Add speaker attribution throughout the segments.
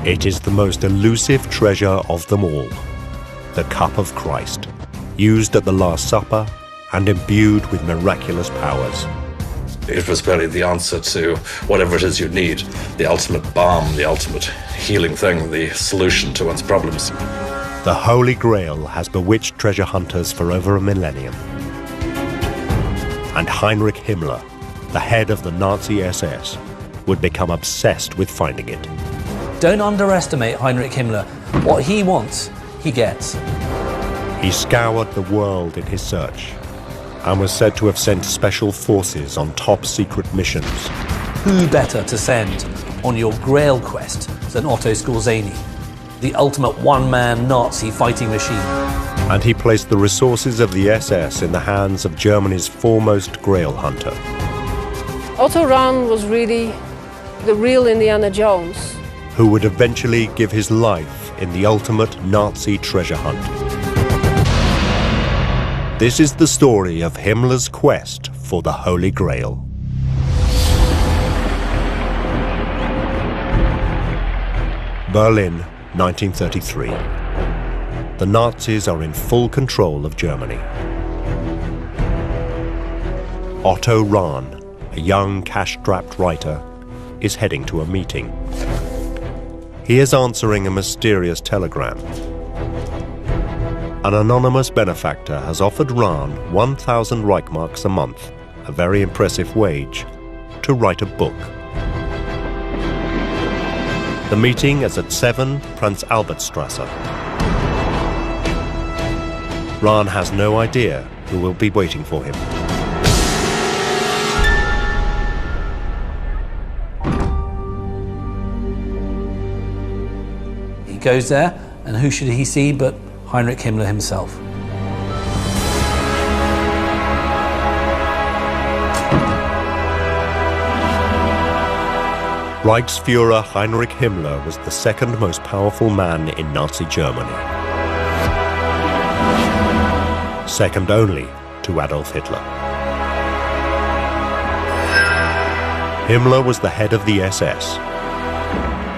Speaker 1: It is the most elusive treasure of them all, the cup of Christ, used at the Last Supper and imbued with miraculous powers.
Speaker 2: It was really the answer to whatever it is you need, the ultimate balm, the ultimate healing thing, the solution to one's problems.
Speaker 1: The Holy Grail has bewitched treasure hunters for over a millennium. And Heinrich Himmler, the head of the Nazi SS, would become obsessed with finding it.
Speaker 3: Don't underestimate Heinrich Himmler. What he wants, he gets.
Speaker 1: He scoured the world in his search and was said to have sent special forces on top-secret missions.
Speaker 3: Who better to send on your Grail quest than Otto Skorzeny, the ultimate one-man Nazi fighting machine?
Speaker 1: And he placed the resources of the SS in the hands of Germany's foremost Grail hunter.
Speaker 4: Otto Rahn was really the real Indiana Jones,
Speaker 1: who would eventually give his life in the ultimate Nazi treasure hunt. This is the story of Himmler's quest for the Holy Grail. Berlin, 1933. The Nazis are in full control of Germany. Otto Rahn, a young cash-strapped writer, is heading to a meeting. He is answering a mysterious telegram. An anonymous benefactor has offered Rahn 1,000 Reichmarks a month, a very impressive wage, to write a book. The meeting is at 7 Prinz Albertstrasse. Rahn has no idea who will be waiting for him.
Speaker 3: He goes there, and who should he see but Heinrich Himmler himself.
Speaker 1: Reichsfuhrer Heinrich Himmler was the second most powerful man in Nazi Germany, second only to Adolf Hitler. Himmler was the head of the SS,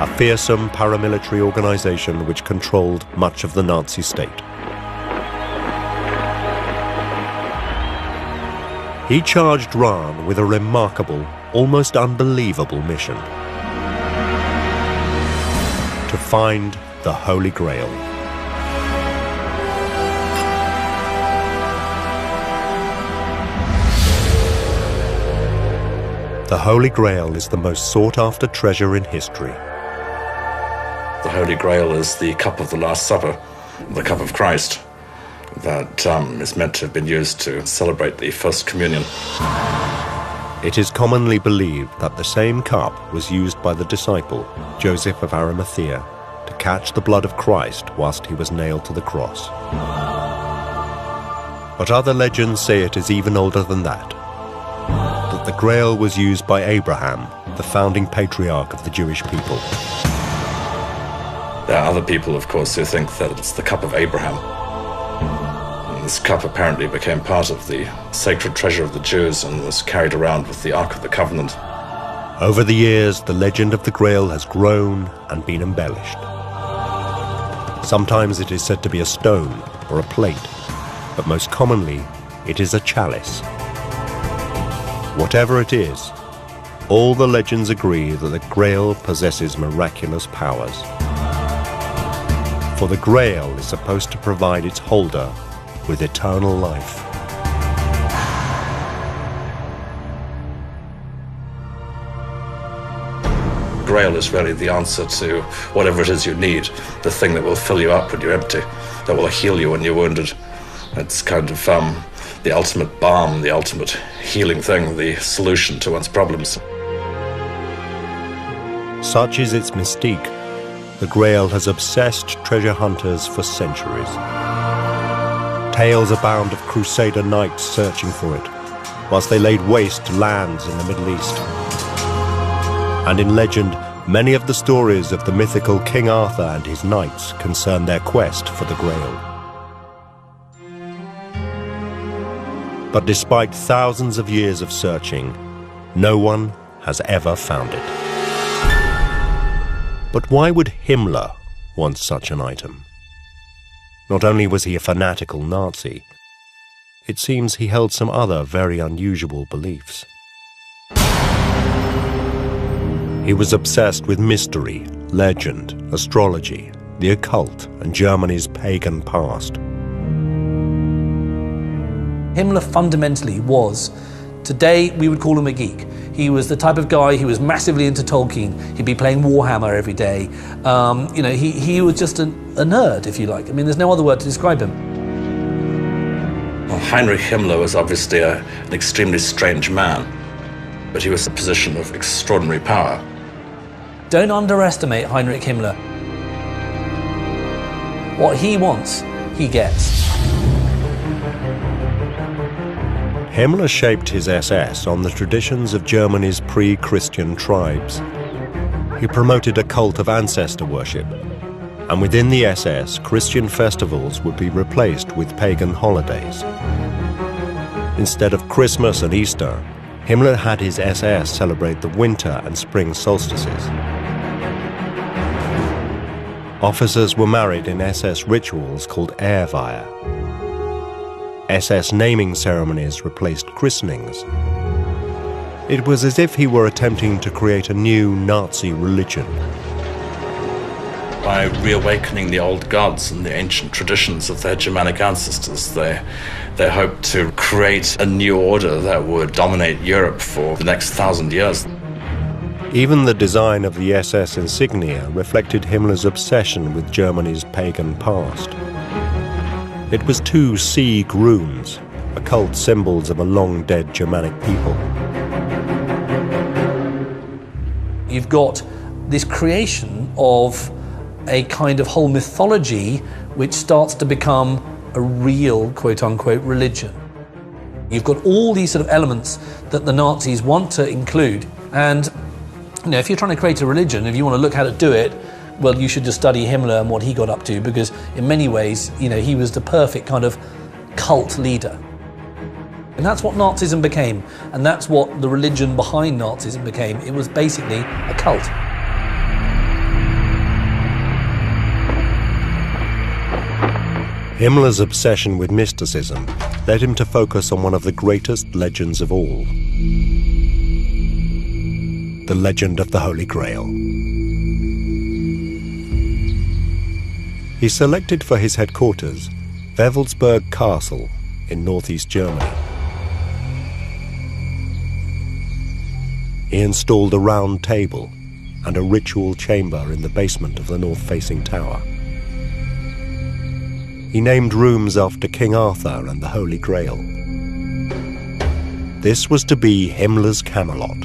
Speaker 1: a fearsome paramilitary organization which controlled much of the Nazi state. He charged Rahn with a remarkable, almost unbelievable mission: to find the Holy Grail. The Holy Grail is the most sought-after treasure in history.
Speaker 2: The Holy Grail is the cup of the Last Supper, the cup of Christ, that is meant to have been used to celebrate the First Communion.
Speaker 1: It is commonly believed that the same cup was used by the disciple, Joseph of Arimathea, to catch the blood of Christ whilst he was nailed to the cross. But other legends say it is even older than that the Grail was used by Abraham, the founding patriarch of the Jewish people.
Speaker 2: There are other people, of course, who think that it's the cup of Abraham. And this cup apparently became part of the sacred treasure of the Jews and was carried around with the Ark of the Covenant.
Speaker 1: Over the years, the legend of the Grail has grown and been embellished. Sometimes it is said to be a stone or a plate, but most commonly, it is a chalice. Whatever it is, all the legends agree that the Grail possesses miraculous powers. For the Grail is supposed to provide its holder with eternal life.
Speaker 2: Grail is really the answer to whatever it is you need, the thing that will fill you up when you're empty, that will heal you when you're wounded. It's kind of the ultimate balm, the ultimate healing thing, the solution to one's problems.
Speaker 1: Such is its mystique. The Grail has obsessed treasure hunters for centuries. Tales abound of crusader knights searching for it, whilst they laid waste to lands in the Middle East. And in legend, many of the stories of the mythical King Arthur and his knights concern their quest for the Grail. But despite thousands of years of searching, no one has ever found it. But why would Himmler want such an item? Not only was he a fanatical Nazi, it seems he held some other very unusual beliefs. He was obsessed with mystery, legend, astrology, the occult, and Germany's pagan past.
Speaker 3: Himmler fundamentally was, today we would call him a geek. He was the type of guy who was massively into Tolkien. He'd be playing Warhammer every day. He was just a nerd, if you like. I mean, there's no other word to describe him.
Speaker 2: Well, Heinrich Himmler was obviously an extremely strange man, but he was in a position of extraordinary power.
Speaker 3: Don't underestimate Heinrich Himmler. What he wants, he gets.
Speaker 1: Himmler shaped his SS on the traditions of Germany's pre-Christian tribes. He promoted a cult of ancestor worship, and within the SS, Christian festivals would be replaced with pagan holidays. Instead of Christmas and Easter, Himmler had his SS celebrate the winter and spring solstices. Officers were married in SS rituals called Ehrweihe. SS naming ceremonies replaced christenings. It was as if he were attempting to create a new Nazi religion.
Speaker 2: By reawakening the old gods and the ancient traditions of their Germanic ancestors, they hoped to create a new order that would dominate Europe for the next 1,000 years.
Speaker 1: Even the design of the SS insignia reflected Himmler's obsession with Germany's pagan past. It was two Sieg runes, occult symbols of a long-dead Germanic people.
Speaker 3: You've got this creation of a kind of whole mythology which starts to become a real, quote-unquote, religion. You've got all these sort of elements that the Nazis want to include, and if you're trying to create a religion, if you want to look how to do it, well, you should just study Himmler and what he got up to, because in many ways, he was the perfect kind of cult leader. And that's what Nazism became, and that's what the religion behind Nazism became. It was basically a cult.
Speaker 1: Himmler's obsession with mysticism led him to focus on one of the greatest legends of all: the legend of the Holy Grail. He selected for his headquarters Wewelsburg Castle in northeast Germany. He installed a round table and a ritual chamber in the basement of the north-facing tower. He named rooms after King Arthur and the Holy Grail. This was to be Himmler's Camelot,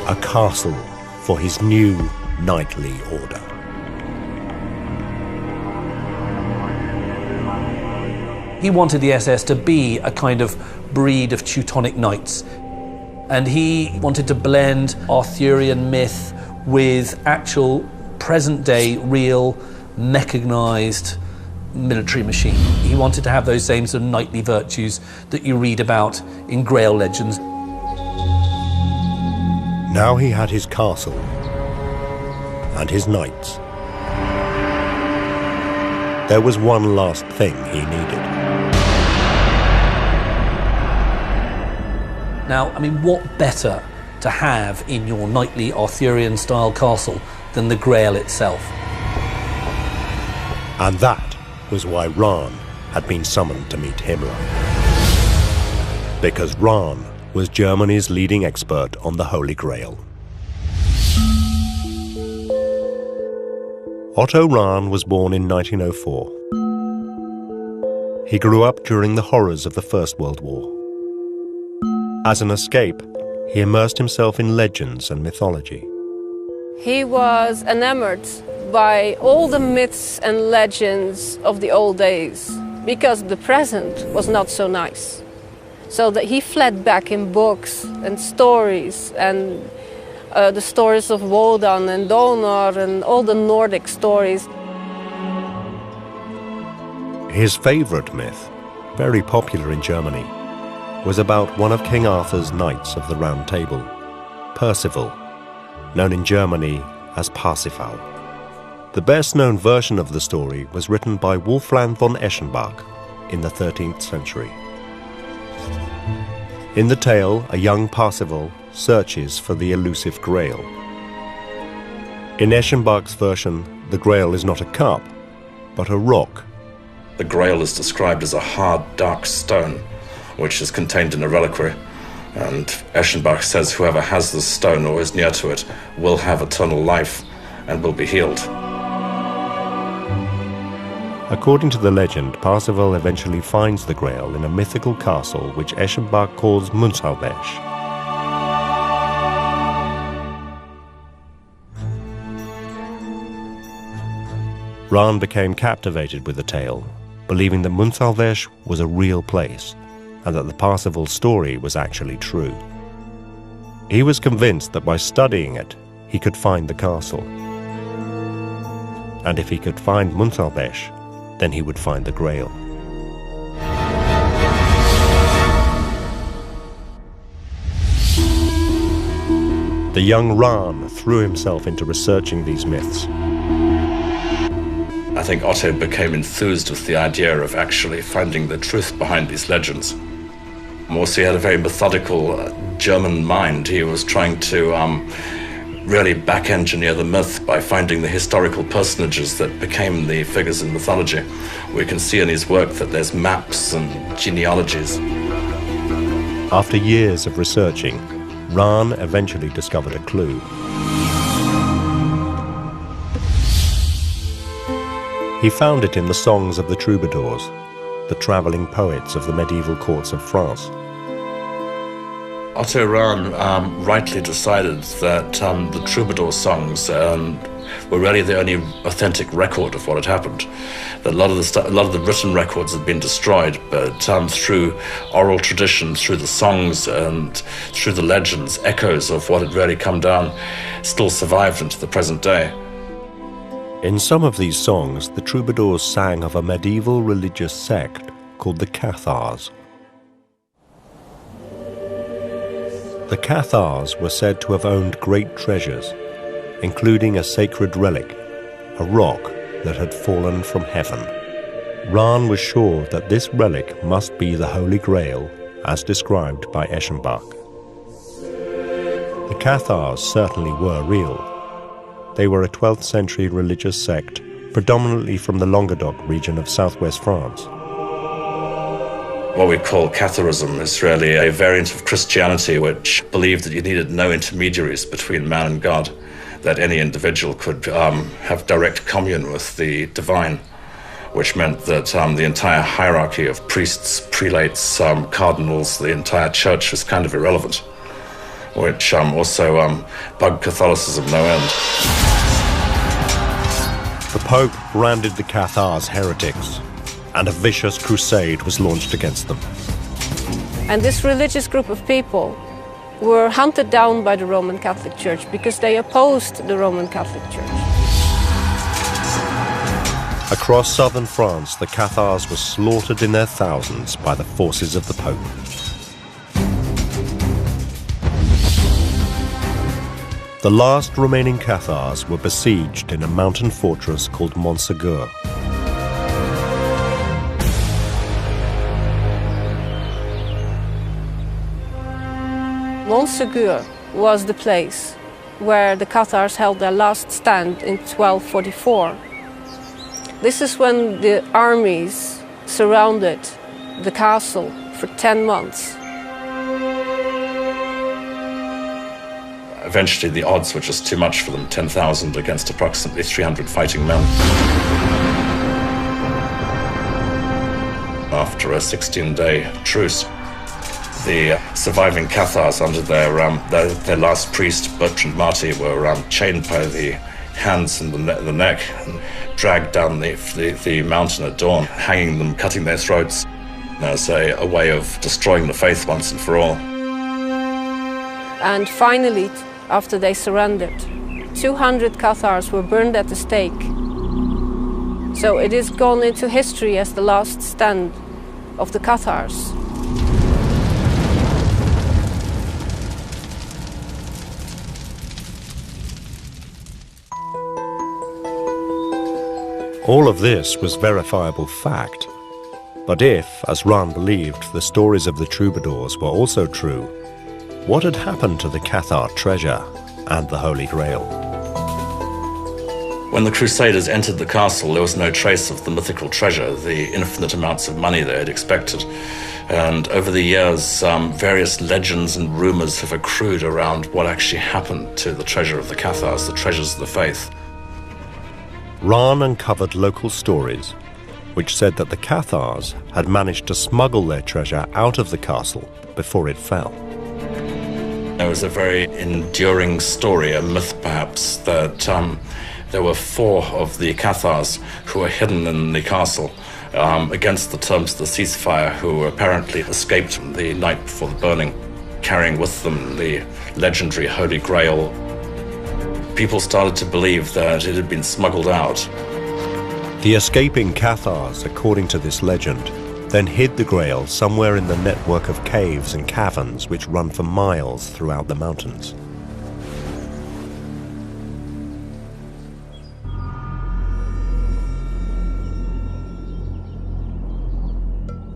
Speaker 1: a castle for his new knightly order.
Speaker 3: He wanted the SS to be a kind of breed of Teutonic knights, and he wanted to blend Arthurian myth with actual present-day, real, mechanized military machine. He wanted to have those same sort of knightly virtues that you read about in Grail legends.
Speaker 1: Now he had his castle and his knights. There was one last thing he needed.
Speaker 3: Now, what better to have in your knightly Arthurian-style castle than the Grail itself?
Speaker 1: And that was why Rahn had been summoned to meet Himmler. Because Rahn was Germany's leading expert on the Holy Grail. Otto Rahn was born in 1904. He grew up during the horrors of the First World War. As an escape, he immersed himself in legends and mythology.
Speaker 4: He was enamored by all the myths and legends of the old days, because the present was not so nice. So that he fled back in books and stories, and the stories of Wodan and Donor and all the Nordic stories.
Speaker 1: His favorite myth, very popular in Germany, was about one of King Arthur's knights of the Round Table, Percival, known in Germany as Parsifal. The best-known version of the story was written by Wolfgang von Eschenbach in the 13th century. In the tale, a young Parsifal searches for the elusive Grail. In Eschenbach's version, the Grail is not a cup, but a rock.
Speaker 2: The Grail is described as a hard, dark stone, which is contained in a reliquary. And Eschenbach says whoever has this stone or is near to it will have eternal life and will be healed.
Speaker 1: According to the legend, Parsifal eventually finds the Grail in a mythical castle which Eschenbach calls Munsalvesh. Rahn became captivated with the tale, believing that Munsalvesh was a real place and that the Parsifal story was actually true. He was convinced that by studying it, he could find the castle. And if he could find Munsalvesh, then he would find the Grail. The young Rahn threw himself into researching these myths.
Speaker 2: I think Otto became enthused with the idea of actually finding the truth behind these legends. Also, he had a very methodical German mind. He was trying to really back-engineer the myth by finding the historical personages that became the figures in mythology. We can see in his work that there's maps and genealogies.
Speaker 1: After years of researching, Rahn eventually discovered a clue. He found it in the songs of the troubadours, the travelling poets of the medieval courts of France.
Speaker 2: Otto Rahn rightly decided that the troubadour songs were really the only authentic record of what had happened. That a lot of the written records had been destroyed, but through oral tradition, through the songs and through the legends, echoes of what had really come down still survived into the present day.
Speaker 1: In some of these songs, the troubadours sang of a medieval religious sect called the Cathars. The Cathars were said to have owned great treasures, including a sacred relic, a rock that had fallen from heaven. Rahn was sure that this relic must be the Holy Grail, as described by Eschenbach. The Cathars certainly were real. They were a 12th century religious sect, predominantly from the Languedoc region of southwest France.
Speaker 2: What we call Catharism is really a variant of Christianity which believed that you needed no intermediaries between man and God, that any individual could have direct communion with the divine, which meant that the entire hierarchy of priests, prelates, cardinals, the entire church was kind of irrelevant, which also bugged Catholicism no end.
Speaker 1: The Pope branded the Cathars heretics, and a vicious crusade was launched against them.
Speaker 4: And this religious group of people were hunted down by the Roman Catholic Church because they opposed the Roman Catholic Church.
Speaker 1: Across southern France, the Cathars were slaughtered in their thousands by the forces of the Pope. The last remaining Cathars were besieged in a mountain fortress called Montségur.
Speaker 4: Montségur was the place where the Cathars held their last stand in 1244. This is when the armies surrounded the castle for 10 months.
Speaker 2: Eventually the odds were just too much for them, 10,000 against approximately 300 fighting men. After a 16-day truce, the surviving Cathars under their last priest, Bertrand Marty, were chained by the hands and the neck and dragged down the mountain at dawn, hanging them, cutting their throats as a way of destroying the faith once and for all.
Speaker 4: And finally, after they surrendered, 200 Cathars were burned at the stake. So it is gone into history as the last stand of the Cathars.
Speaker 1: All of this was verifiable fact. But if, as Rahn believed, the stories of the troubadours were also true, what had happened to the Cathar treasure and the Holy Grail?
Speaker 2: When the Crusaders entered the castle, there was no trace of the mythical treasure, the infinite amounts of money they had expected. And over the years, various legends and rumors have accrued around what actually happened to the treasure of the Cathars, the treasures of the faith.
Speaker 1: Rahn uncovered local stories which said that the Cathars had managed to smuggle their treasure out of the castle before it fell.
Speaker 2: There was a very enduring story, a myth perhaps, that there were 4 of the Cathars who were hidden in the castle against the terms of the ceasefire, who apparently escaped the night before the burning, carrying with them the legendary Holy Grail. People started to believe that it had been smuggled out.
Speaker 1: The escaping Cathars, according to this legend, then hid the Grail somewhere in the network of caves and caverns which run for miles throughout the mountains.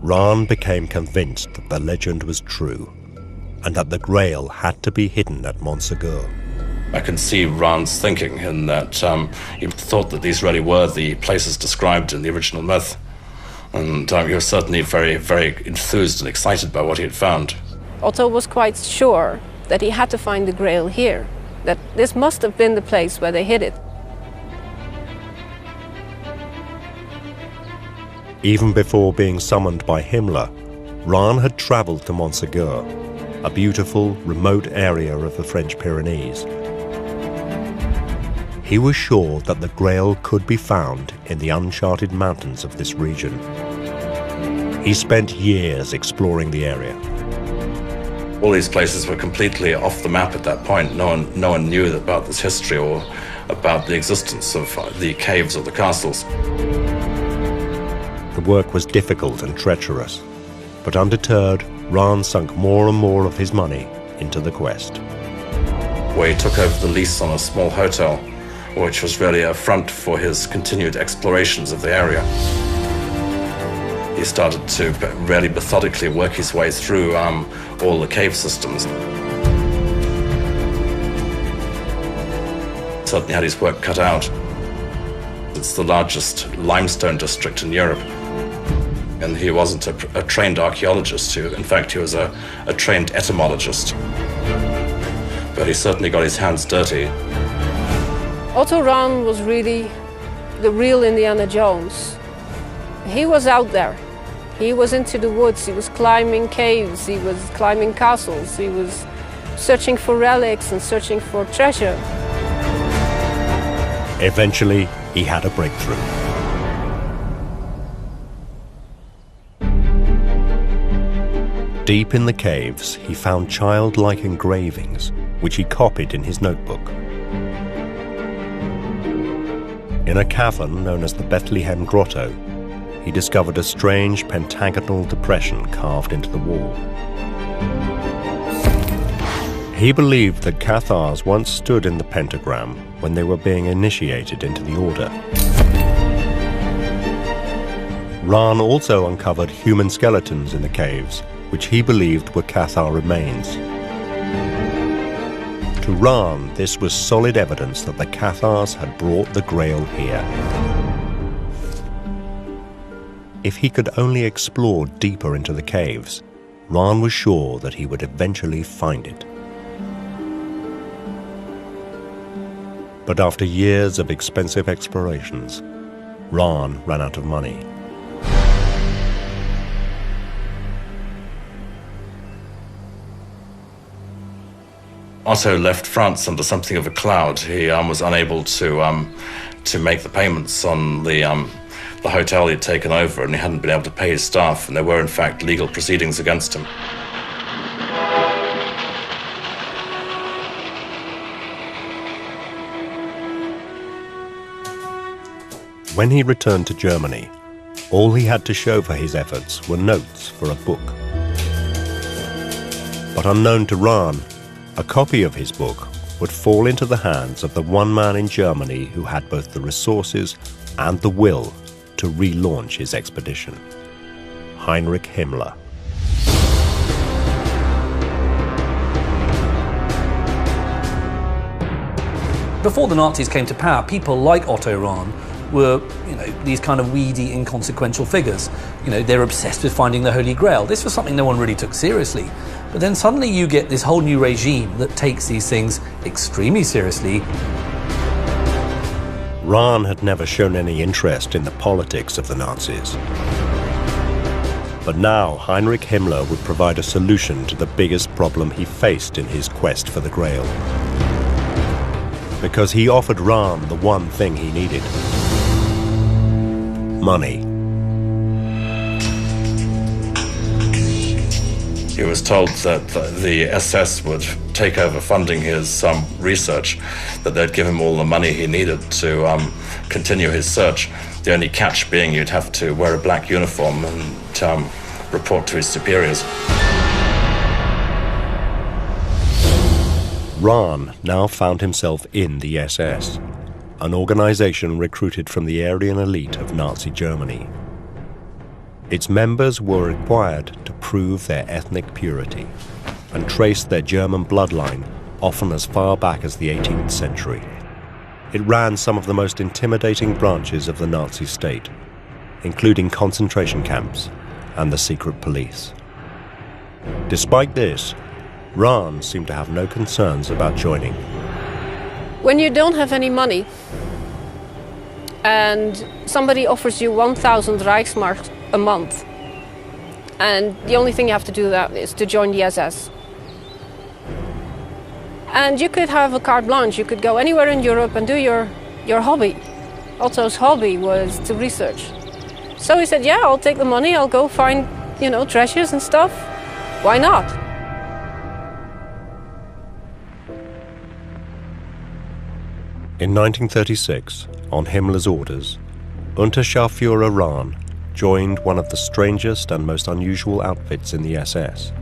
Speaker 1: Rahn became convinced that the legend was true and that the Grail had to be hidden at Montségur.
Speaker 2: I can see Rahn's thinking in that he thought that these really were the places described in the original myth. And he was certainly very, very enthused and excited by what he had found.
Speaker 4: Otto was quite sure that he had to find the Grail here, that this must have been the place where they hid it.
Speaker 1: Even before being summoned by Himmler, Rahn had travelled to Montségur, a beautiful, remote area of the French Pyrenees. He was sure that the Grail could be found in the uncharted mountains of this region. He spent years exploring the area.
Speaker 2: All these places were completely off the map at that point. No one knew about this history or about the existence of the caves or the castles.
Speaker 1: The work was difficult and treacherous, but undeterred, Rahn sunk more and more of his money into the quest.
Speaker 2: Where he took over the lease on a small hotel, which was really a front for his continued explorations of the area. He started to really methodically work his way through all the cave systems. Certainly had his work cut out. It's the largest limestone district in Europe. And he wasn't a trained archaeologist. In fact, he was a trained etymologist. But he certainly got his hands dirty.
Speaker 4: Otto Rahn was really the real Indiana Jones. He was out there. He was into the woods. He was climbing caves. He was climbing castles. He was searching for relics and searching for treasure.
Speaker 1: Eventually, he had a breakthrough. Deep in the caves, he found childlike engravings, which he copied in his notebook. In a cavern known as the Bethlehem Grotto, he discovered a strange pentagonal depression carved into the wall. He believed that Cathars once stood in the pentagram when they were being initiated into the order. Rahn also uncovered human skeletons in the caves, which he believed were Cathar remains. To Rahn, this was solid evidence that the Cathars had brought the Grail here. If he could only explore deeper into the caves, Rahn was sure that he would eventually find it. But after years of expensive explorations, Rahn ran out of money.
Speaker 2: Otto left France under something of a cloud. He was unable to make the payments on the hotel he'd taken over, and he hadn't been able to pay his staff, and there were in fact legal proceedings against him.
Speaker 1: When he returned to Germany, all he had to show for his efforts were notes for a book. But unknown to Rahn, a copy of his book would fall into the hands of the one man in Germany who had both the resources and the will to relaunch his expedition: Heinrich Himmler.
Speaker 3: Before the Nazis came to power, people like Otto Rahn were, these kind of weedy, inconsequential figures. They're obsessed with finding the Holy Grail. This was something no one really took seriously. But then suddenly you get this whole new regime that takes these things extremely seriously.
Speaker 1: Rahn had never shown any interest in the politics of the Nazis. But now Heinrich Himmler would provide a solution to the biggest problem he faced in his quest for the Grail. Because he offered Rahn the one thing he needed: money.
Speaker 2: He was told that the SS would take over funding his research, that they'd give him all the money he needed to continue his search. The only catch being you'd have to wear a black uniform and report to his superiors.
Speaker 1: Rahn now found himself in the SS, an organization recruited from the Aryan elite of Nazi Germany. Its members were required to prove their ethnic purity and trace their German bloodline, often as far back as the 18th century. It ran some of the most intimidating branches of the Nazi state, including concentration camps and the secret police. Despite this, Rahn seemed to have no concerns about joining.
Speaker 4: When you don't have any money and somebody offers you 1,000 Reichsmark a month, and the only thing you have to do that is to join the SS. And you could have a carte blanche, you could go anywhere in Europe and do your hobby. Otto's hobby was to research. So he said, yeah, I'll take the money, I'll go find, treasures and stuff. Why not?
Speaker 1: In 1936, on Himmler's orders, Unterscharführer Rahn joined one of the strangest and most unusual outfits in the SS,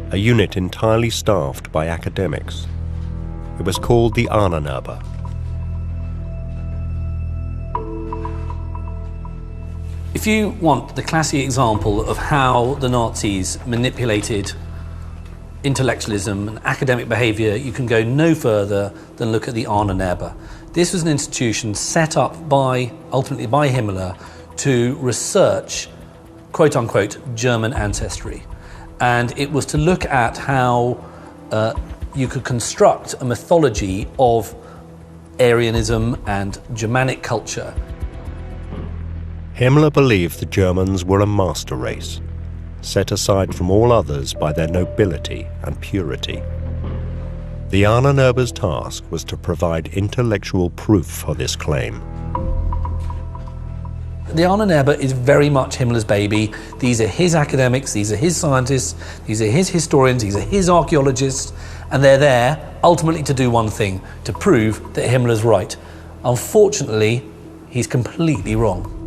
Speaker 1: a unit entirely staffed by academics. It was called the Ahnenerbe.
Speaker 3: If you want the classic example of how the Nazis manipulated intellectualism and academic behavior, you can go no further than look at the Ahnenerbe. This was an institution set up ultimately by Himmler to research, quote-unquote, German ancestry. And it was to look at how you could construct a mythology of Aryanism and Germanic culture.
Speaker 1: Himmler believed the Germans were a master race, set aside from all others by their nobility and purity. The Ahnenerbe's task was to provide intellectual proof for this claim.
Speaker 3: The Ahnenerbe is very much Himmler's baby. These are his academics, these are his scientists, these are his historians, these are his archaeologists, and they're there ultimately to do one thing: to prove that Himmler's right. Unfortunately, he's completely wrong.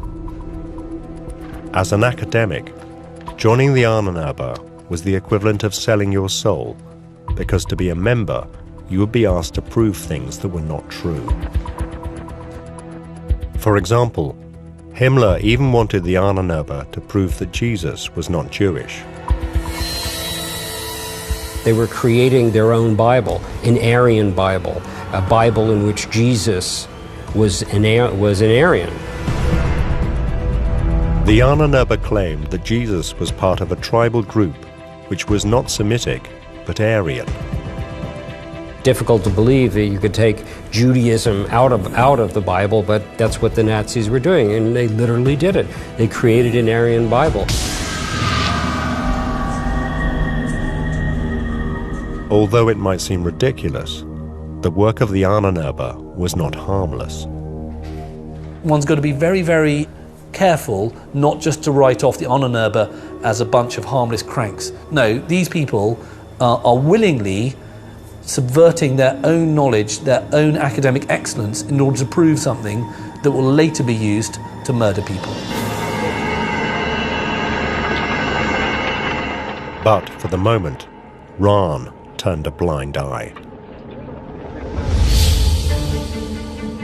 Speaker 1: As an academic, joining the Ahnenerbe was the equivalent of selling your soul, because to be a member, you would be asked to prove things that were not true. For example, Himmler even wanted the Ahnenerbe to prove that Jesus was not Jewish.
Speaker 5: They were creating their own Bible, an Aryan Bible, a Bible in which Jesus was an Aryan.
Speaker 1: The Ahnenerbe claimed that Jesus was part of a tribal group which was not Semitic, but Aryan.
Speaker 5: Difficult to believe that you could take Judaism out of the Bible, but that's what the Nazis were doing, and they literally did it. They created an Aryan Bible.
Speaker 1: Although it might seem ridiculous, the work of the Ahnenerbe was not harmless.
Speaker 3: One's got to be very, very careful not just to write off the Ahnenerbe as a bunch of harmless cranks. No, these people are willingly subverting their own knowledge, their own academic excellence in order to prove something that will later be used to murder people. But
Speaker 1: for the moment, Rahn turned a blind eye.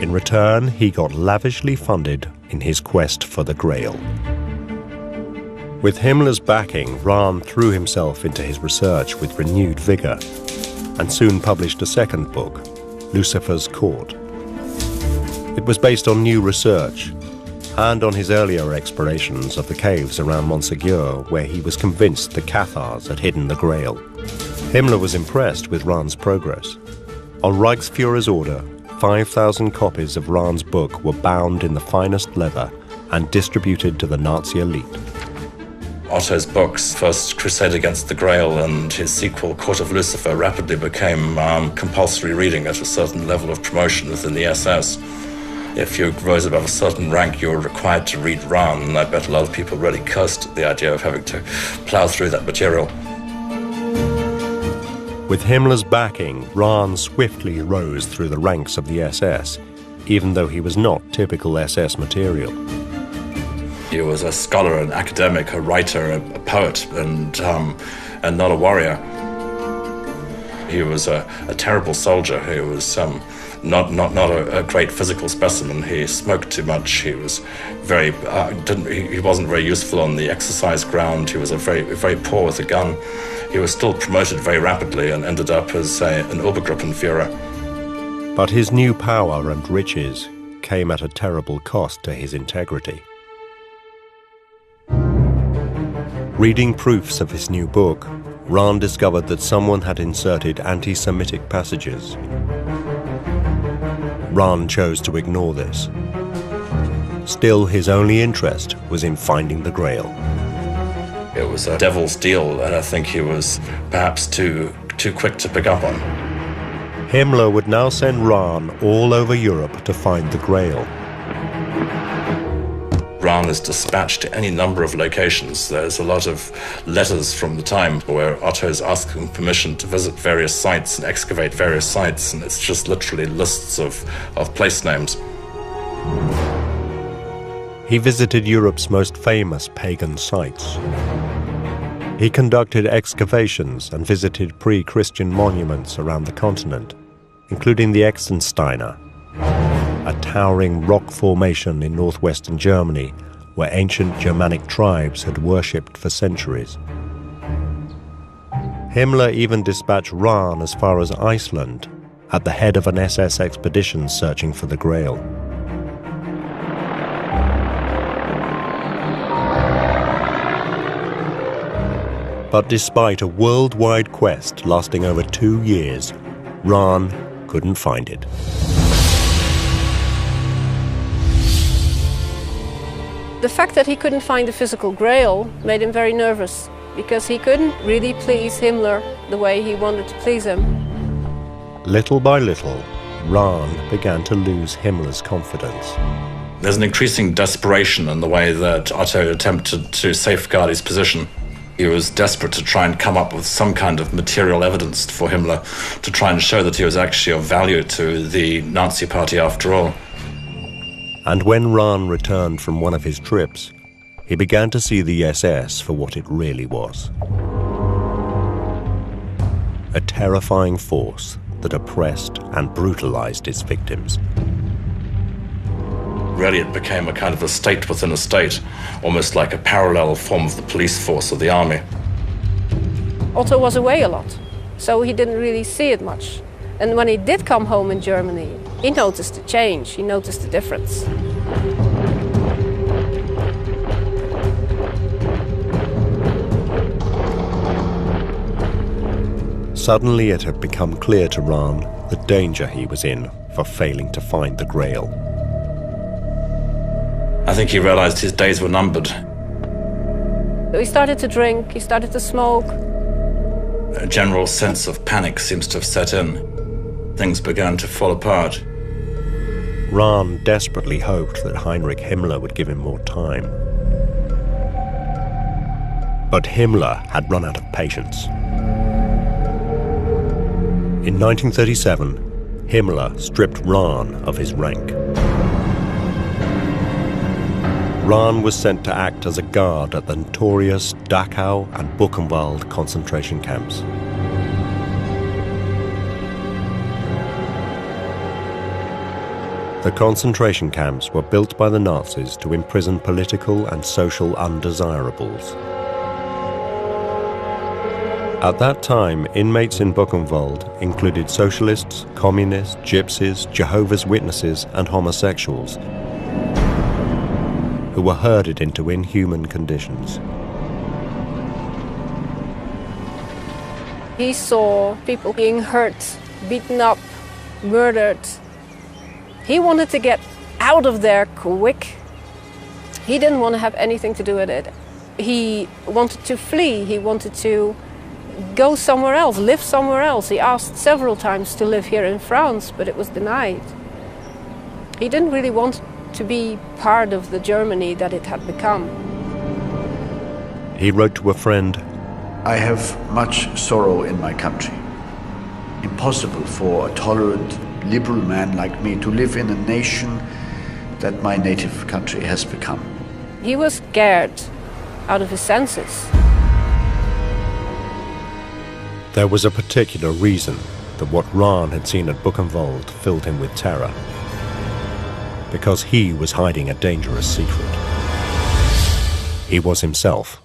Speaker 1: In return, he got lavishly funded in his quest for the Grail. With Himmler's backing, Rahn threw himself into his research with renewed vigor and soon published a second book, Lucifer's Court. It was based on new research and on his earlier explorations of the caves around Montségur, where he was convinced the Cathars had hidden the Grail. Himmler was impressed with Rahn's progress. On Reichsführer's order, 5,000 copies of Rahn's book were bound in the finest leather and distributed to the Nazi elite.
Speaker 2: Otto's books, first Crusade Against the Grail and his sequel, Court of Lucifer, rapidly became compulsory reading at a certain level of promotion within the SS. If you rose above a certain rank, you were required to read Rahn, and I bet a lot of people really cursed at the idea of having to plow through that material.
Speaker 1: With Himmler's backing, Rahn swiftly rose through the ranks of the SS, even though he was not typical SS material.
Speaker 2: He was a scholar, an academic, a writer, a poet, and not a warrior. He was a terrible soldier. He was not a great physical specimen. He smoked too much. He was very he wasn't very useful on the exercise ground. He was very poor with a gun. He was still promoted very rapidly and ended up as an Obergruppenführer.
Speaker 1: But his new power and riches came at a terrible cost to his integrity. Reading proofs of his new book, Rahn discovered that someone had inserted anti-Semitic passages. Rahn chose to ignore this. Still, his only interest was in finding the Grail.
Speaker 2: It was a devil's deal, and I think he was perhaps too quick to pick up on.
Speaker 1: Himmler would now send Rahn all over Europe to find the Grail.
Speaker 2: Rahn is dispatched to any number of locations. There's a lot of letters from the time where Otto is asking permission to visit various sites and excavate various sites, and it's just literally lists of place names.
Speaker 1: He visited Europe's most famous pagan sites. He conducted excavations and visited pre-Christian monuments around the continent, including the Exensteiner, a towering rock formation in northwestern Germany where ancient Germanic tribes had worshipped for centuries. Himmler even dispatched Rahn as far as Iceland, at the head of an SS expedition searching for the Grail. But despite a worldwide quest lasting over 2 years, Rahn couldn't find it.
Speaker 4: The fact that he couldn't find the physical Grail made him very nervous, because he couldn't really please Himmler the way he wanted to please him.
Speaker 1: Little by little, Rahn began to lose Himmler's confidence.
Speaker 2: There's an increasing desperation in the way that Otto attempted to safeguard his position. He was desperate to try and come up with some kind of material evidence for Himmler, to try and show that he was actually of value to the Nazi party after all.
Speaker 1: And when Rahn returned from one of his trips, he began to see the SS for what it really was. A terrifying force that oppressed and brutalized its victims.
Speaker 2: Really, it became a kind of a state within a state, almost like a parallel form of the police force of the army.
Speaker 4: Otto was away a lot, so he didn't really see it much. And when he did come home in Germany, he noticed the change, he noticed the difference.
Speaker 1: Suddenly it had become clear to Rahn the danger he was in for failing to find the Grail.
Speaker 2: I think he realized his days were numbered.
Speaker 4: He started to drink, he started to smoke.
Speaker 2: A general sense of panic seems to have set in. Things began to fall apart.
Speaker 1: Rahn desperately hoped that Heinrich Himmler would give him more time. But Himmler had run out of patience. In 1937, Himmler stripped Rahn of his rank. Rahn was sent to act as a guard at the notorious Dachau and Buchenwald concentration camps. The concentration camps were built by the Nazis to imprison political and social undesirables. At that time, inmates in Buchenwald included socialists, communists, gypsies, Jehovah's Witnesses, and homosexuals, who were herded into inhuman conditions.
Speaker 4: He saw people being hurt, beaten up, murdered. He wanted to get out of there quick. He didn't want to have anything to do with it. He wanted to flee. He wanted to go somewhere else, live somewhere else. He asked several times to live here in France, but it was denied. He didn't really want to be part of the Germany that it had become.
Speaker 1: He wrote to a friend,
Speaker 6: "I have much sorrow in my country. Impossible for a tolerant, liberal man like me to live in a nation that my native country has become."
Speaker 4: He was scared out of his senses.
Speaker 1: there was a particular reason that what Rahn had seen at Buchenwald filled him with terror. Because he was hiding a dangerous secret. He was himself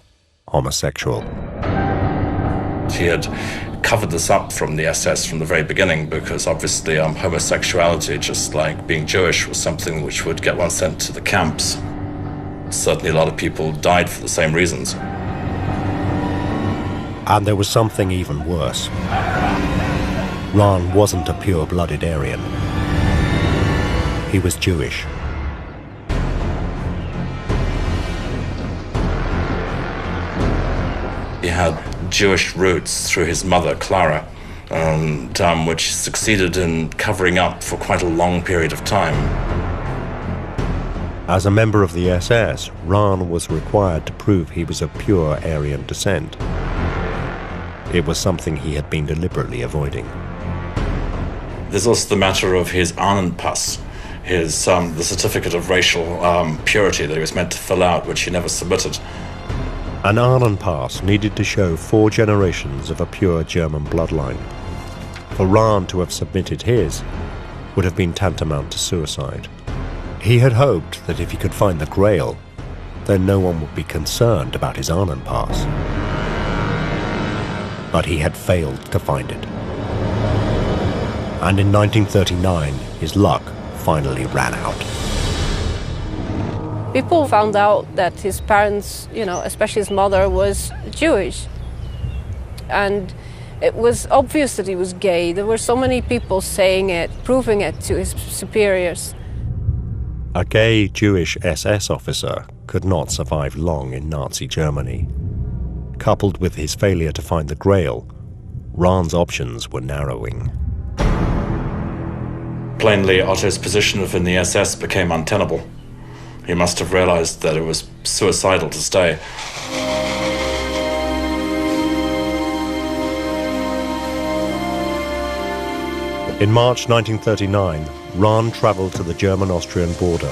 Speaker 1: homosexual.
Speaker 2: He had covered this up from the SS from the very beginning because obviously homosexuality, just like being Jewish, was something which would get one sent to the camps. Certainly a lot of people died for the same reasons.
Speaker 1: And there was something even worse. Rahn wasn't a pure-blooded Aryan. He was Jewish.
Speaker 2: He had Jewish roots through his mother, Clara, and which succeeded in covering up for quite a long period of time.
Speaker 1: As a member of the SS, Rahn was required to prove he was of pure Aryan descent. It was something he had been deliberately avoiding.
Speaker 2: There's also the matter of his Ahnenpass, the certificate of racial purity that he was meant to fill out, which he never submitted.
Speaker 1: An Ahnenpass needed to show 4 generations of a pure German bloodline. For Rahn to have submitted his would have been tantamount to suicide. He had hoped that if he could find the Grail, then no one would be concerned about his Ahnenpass. But he had failed to find it. And in 1939, his luck finally ran out.
Speaker 4: People found out that his parents, especially his mother, was Jewish. And it was obvious that he was gay. There were so many people saying it, proving it to his superiors.
Speaker 1: A gay Jewish SS officer could not survive long in Nazi Germany. Coupled with his failure to find the Grail, Rahn's options were narrowing.
Speaker 2: Plainly, Otto's position within the SS became untenable. He must have realized that it was suicidal to stay.
Speaker 1: In March 1939, Rahn traveled to the German-Austrian border.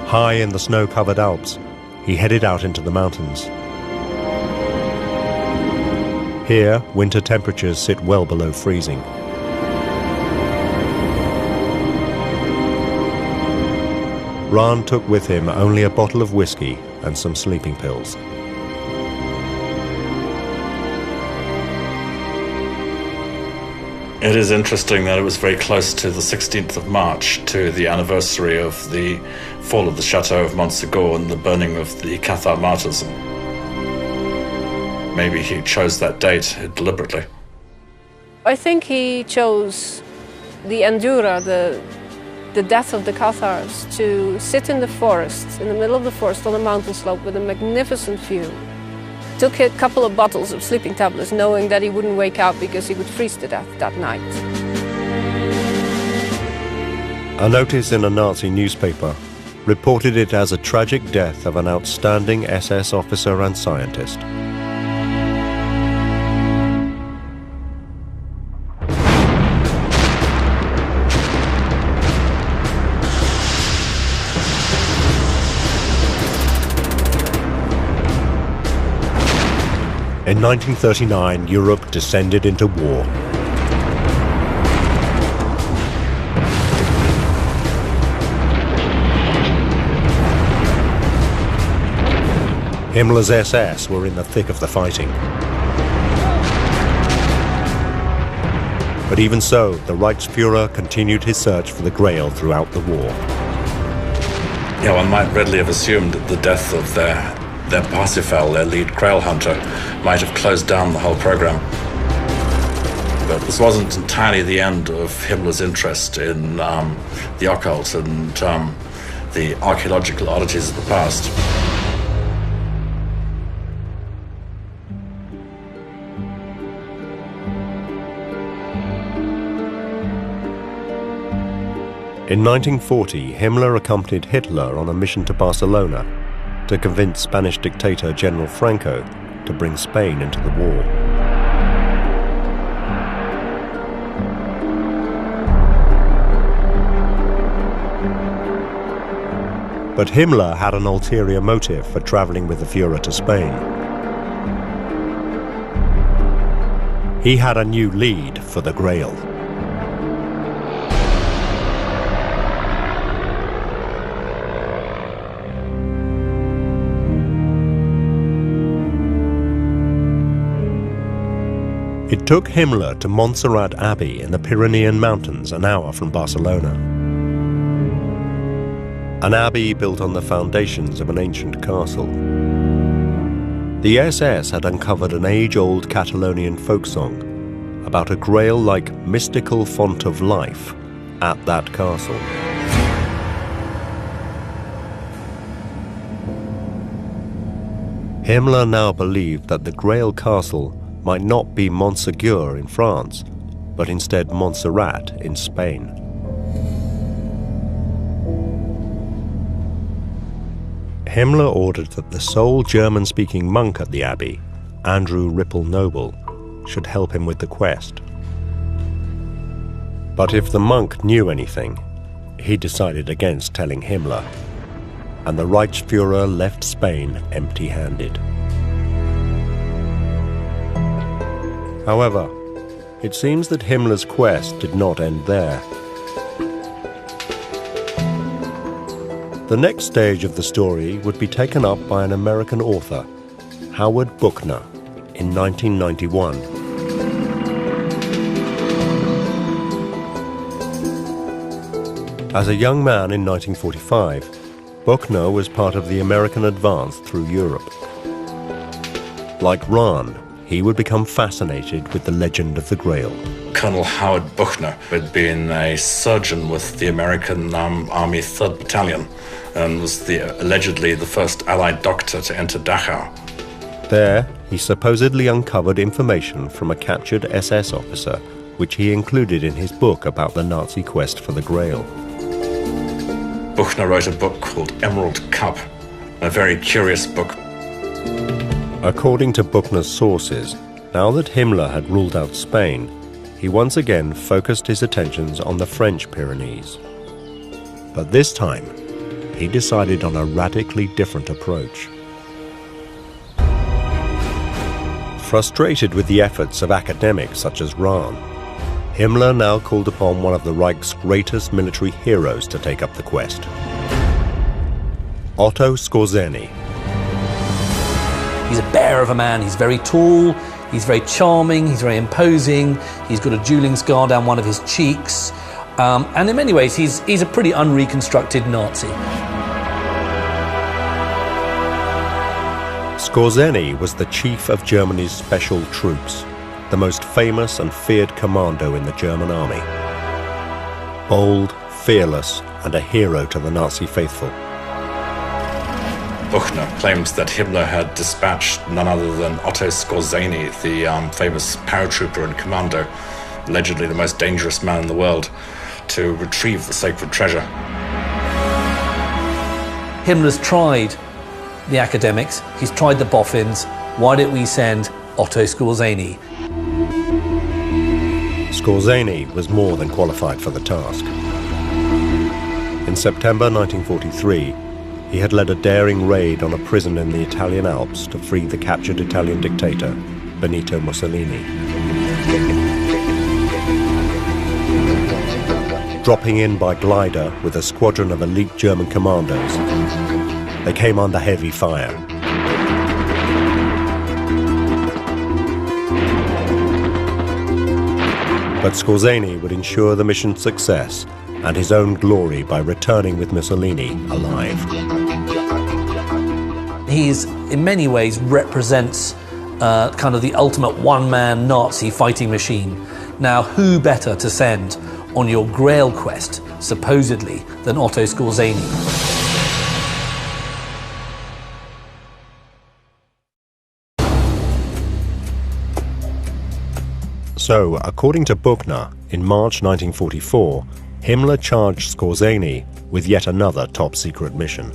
Speaker 1: High in the snow-covered Alps, he headed out into the mountains. Here, winter temperatures sit well below freezing. Rahn took with him only a bottle of whiskey and some sleeping pills.
Speaker 2: It is interesting that it was very close to the 16th of March, to the anniversary of the fall of the Chateau of Montsegur and the burning of the Cathar martyrs. Maybe he chose that date deliberately.
Speaker 4: I think he chose the Endura, the death of the Cathars, to sit in the forest, in the middle of the forest on a mountain slope with a magnificent view. Took a couple of bottles of sleeping tablets, knowing that he wouldn't wake up because he would freeze to death that night.
Speaker 1: A notice in a Nazi newspaper reported it as a tragic death of an outstanding SS officer and scientist. In 1939, Europe descended into war. Himmler's SS were in the thick of the fighting. But even so, the Reichsfuhrer continued his search for the Grail throughout the war.
Speaker 2: Yeah, one might readily have assumed that the death of their Parsifal, their lead Grail hunter, might have closed down the whole program. But this wasn't entirely the end of Himmler's interest in the occult and the archaeological oddities of the past.
Speaker 1: In 1940, Himmler accompanied Hitler on a mission to Barcelona to convince Spanish dictator General Franco to bring Spain into the war. But Himmler had an ulterior motive for traveling with the Führer to Spain. He had a new lead for the Grail. It took Himmler to Montserrat Abbey in the Pyrenean Mountains, an hour from Barcelona. An abbey built on the foundations of an ancient castle. The SS had uncovered an age-old Catalonian folk song about a Grail-like mystical font of life at that castle. Himmler now believed that the Grail castle might not be Montségur in France, but instead Montserrat in Spain. Himmler ordered that the sole German-speaking monk at the abbey, Andrew Ripple Noble, should help him with the quest. But if the monk knew anything, he decided against telling Himmler, and the Reichsfuhrer left Spain empty-handed. However, it seems that Himmler's quest did not end there. The next stage of the story would be taken up by an American author, Howard Buchner, in 1991. As a young man in 1945, Buchner was part of the American advance through Europe. Like Rahn, he would become fascinated with the legend of the Grail.
Speaker 2: Colonel Howard Buchner had been a surgeon with the American Army 3rd Battalion and was allegedly the first Allied doctor to enter Dachau.
Speaker 1: There, he supposedly uncovered information from a captured SS officer, which he included in his book about the Nazi quest for the Grail.
Speaker 2: Buchner wrote a book called Emerald Cup, a very curious book.
Speaker 1: According to Buchner's sources, now that Himmler had ruled out Spain, he once again focused his attentions on the French Pyrenees. But this time, he decided on a radically different approach. Frustrated with the efforts of academics such as Rahn, Himmler now called upon one of the Reich's greatest military heroes to take up the quest. Otto Skorzeny.
Speaker 3: He's a bear of a man. He's very tall, he's very charming, he's very imposing, he's got a dueling scar down one of his cheeks, and in many ways he's a pretty unreconstructed Nazi.
Speaker 1: Skorzeny was the chief of Germany's special troops, the most famous and feared commando in the German army. Bold, fearless, and a hero to the Nazi faithful.
Speaker 2: Buchner claims that Himmler had dispatched none other than Otto Skorzeny, the famous paratrooper and commando, allegedly the most dangerous man in the world, to retrieve the sacred treasure.
Speaker 3: Himmler's tried the academics, he's tried the boffins. Why don't we send Otto Skorzeny?
Speaker 1: Skorzeny was more than qualified for the task. In September 1943, he had led a daring raid on a prison in the Italian Alps to free the captured Italian dictator, Benito Mussolini. Dropping in by glider with a squadron of elite German commandos, they came under heavy fire. But Skorzeny would ensure the mission's success and his own glory by returning with Mussolini alive.
Speaker 3: He's, in many ways, represents kind of the ultimate one-man Nazi fighting machine. Now, who better to send on your Grail quest, supposedly, than Otto Skorzeny?
Speaker 1: So, according to Buchner, in March 1944, Himmler charged Skorzeny with yet another top-secret mission.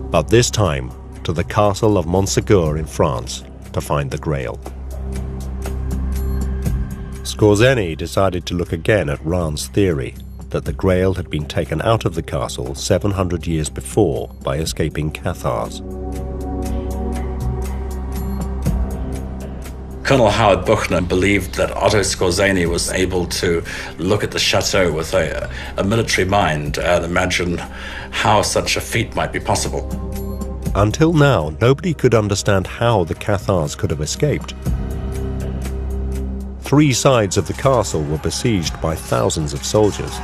Speaker 1: But this time, to the castle of Montségur in France to find the Grail. Skorzeny decided to look again at Rahn's theory that the Grail had been taken out of the castle 700 years before by escaping Cathars.
Speaker 2: Colonel Howard Buchner believed that Otto Skorzeny was able to look at the chateau with a military mind and imagine how such a feat might be possible.
Speaker 1: Until now, nobody could understand how the Cathars could have escaped. 3 sides of the castle were besieged by thousands of soldiers,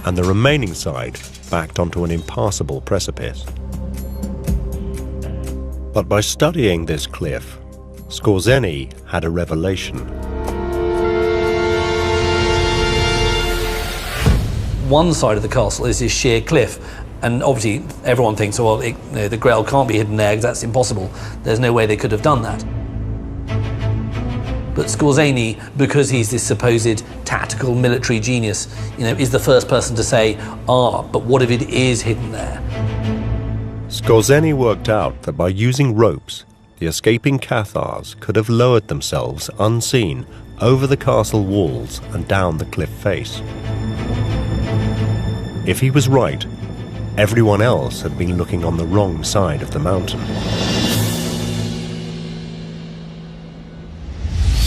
Speaker 1: and the remaining side backed onto an impassable precipice. But by studying this cliff, Skorzeny had a revelation.
Speaker 3: One side of the castle is this sheer cliff, and obviously everyone thinks, well, the Grail can't be hidden there because that's impossible. There's no way they could have done that. But Skorzeny, because he's this supposed tactical military genius, is the first person to say, but what if it is hidden there?
Speaker 1: Skorzeny worked out that by using ropes, the escaping Cathars could have lowered themselves unseen over the castle walls and down the cliff face. If he was right, everyone else had been looking on the wrong side of the mountain.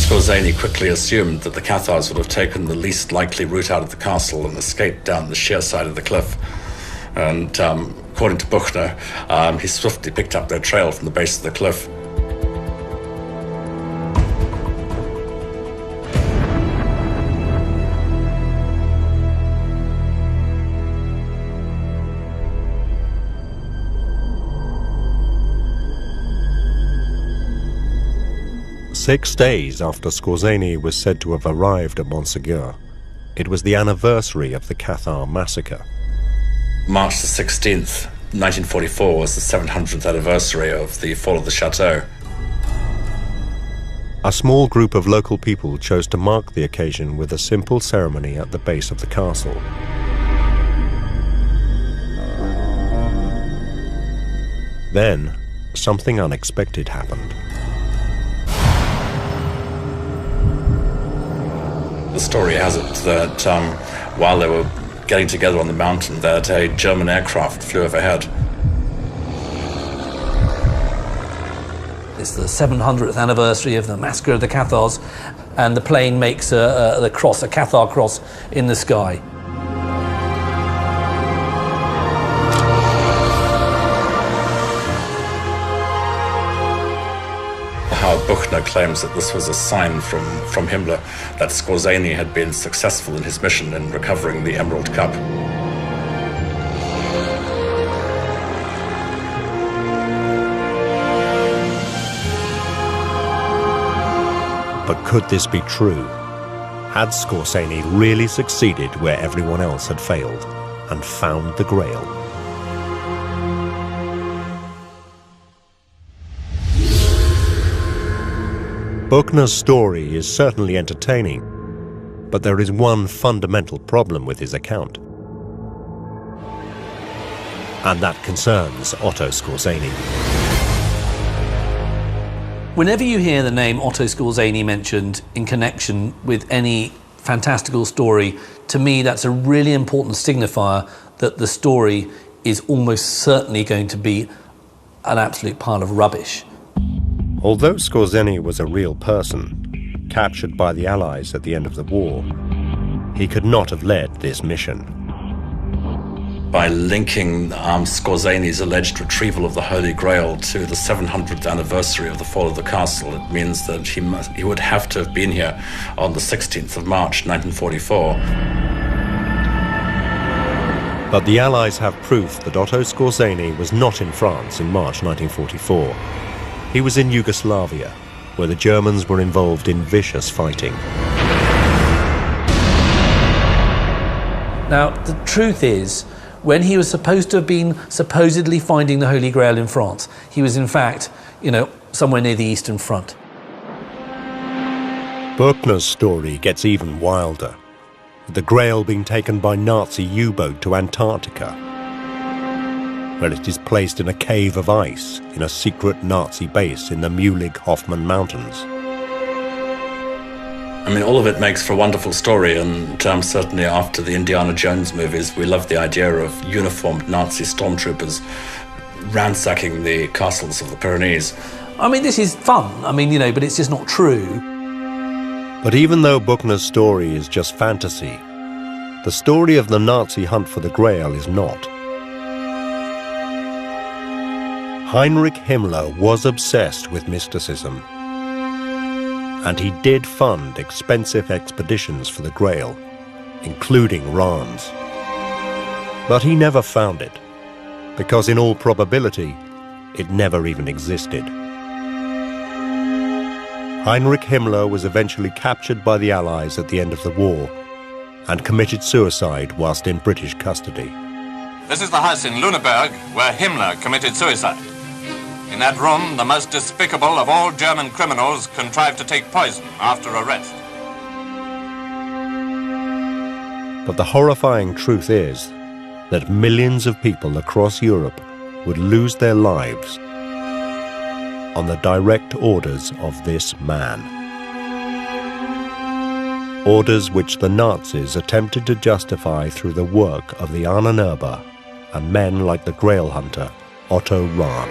Speaker 2: Skorzeny quickly assumed that the Cathars would have taken the least likely route out of the castle and escaped down the sheer side of the cliff. And according to Buchner, he swiftly picked up their trail from the base of the cliff.
Speaker 1: Six days after Skorzeny was said to have arrived at Montségur, it was the anniversary of the Cathar massacre.
Speaker 2: March the 16th, 1944 was the 700th anniversary of the fall of the chateau.
Speaker 1: A small group of local people chose to mark the occasion with a simple ceremony at the base of the castle. Then, something unexpected happened.
Speaker 2: The story has it that while they were getting together on the mountain, that a German aircraft flew overhead.
Speaker 3: It's the 700th anniversary of the massacre of the Cathars, and the plane makes a cross, a Cathar cross, in the sky.
Speaker 2: Howard Buchner claims that this was a sign from Himmler that Skorzeny had been successful in his mission in recovering the Emerald Cup.
Speaker 1: But could this be true? Had Skorzeny really succeeded where everyone else had failed and found the Grail? Buchner's story is certainly entertaining, but there is one fundamental problem with his account. And that concerns Otto Skorzeny.
Speaker 3: Whenever you hear the name Otto Skorzeny mentioned in connection with any fantastical story, to me that's a really important signifier that the story is almost certainly going to be an absolute pile of rubbish.
Speaker 1: Although Skorzeny was a real person, captured by the Allies at the end of the war, he could not have led this mission.
Speaker 2: by linking Skorzény's alleged retrieval of the Holy Grail to the 700th anniversary of the fall of the castle. It means that he would have to have been here on the 16th of March, 1944.
Speaker 1: But the Allies have proof that Otto Skorzeny was not in France in March 1944. He was in Yugoslavia, where the Germans were involved in vicious fighting.
Speaker 3: Now, the truth is, when he was supposed to have been supposedly finding the Holy Grail in France, he was in fact, somewhere near the Eastern Front.
Speaker 1: Buchner's story gets even wilder, with the Grail being taken by Nazi U-boat to Antarctica, where it is placed in a cave of ice in a secret Nazi base in the Mühlig-Hoffmann Mountains.
Speaker 2: I mean, all of it makes for a wonderful story, and certainly after the Indiana Jones movies, we love the idea of uniformed Nazi stormtroopers ransacking the castles of the Pyrenees.
Speaker 3: I mean, this is fun, but it's just not true.
Speaker 1: But even though Buchner's story is just fantasy, the story of the Nazi hunt for the Grail is not. Heinrich Himmler was obsessed with mysticism, and he did fund expensive expeditions for the Grail, including Reims. But he never found it, because in all probability, it never even existed. Heinrich Himmler was eventually captured by the Allies at the end of the war and committed suicide whilst in British custody.
Speaker 7: This is the house in Lüneburg where Himmler committed suicide. In that room, the most despicable of all German criminals contrived to take poison after arrest.
Speaker 1: But the horrifying truth is that millions of people across Europe would lose their lives on the direct orders of this man. Orders which the Nazis attempted to justify through the work of the Ahnenerbe and men like the Grail hunter Otto Rahn.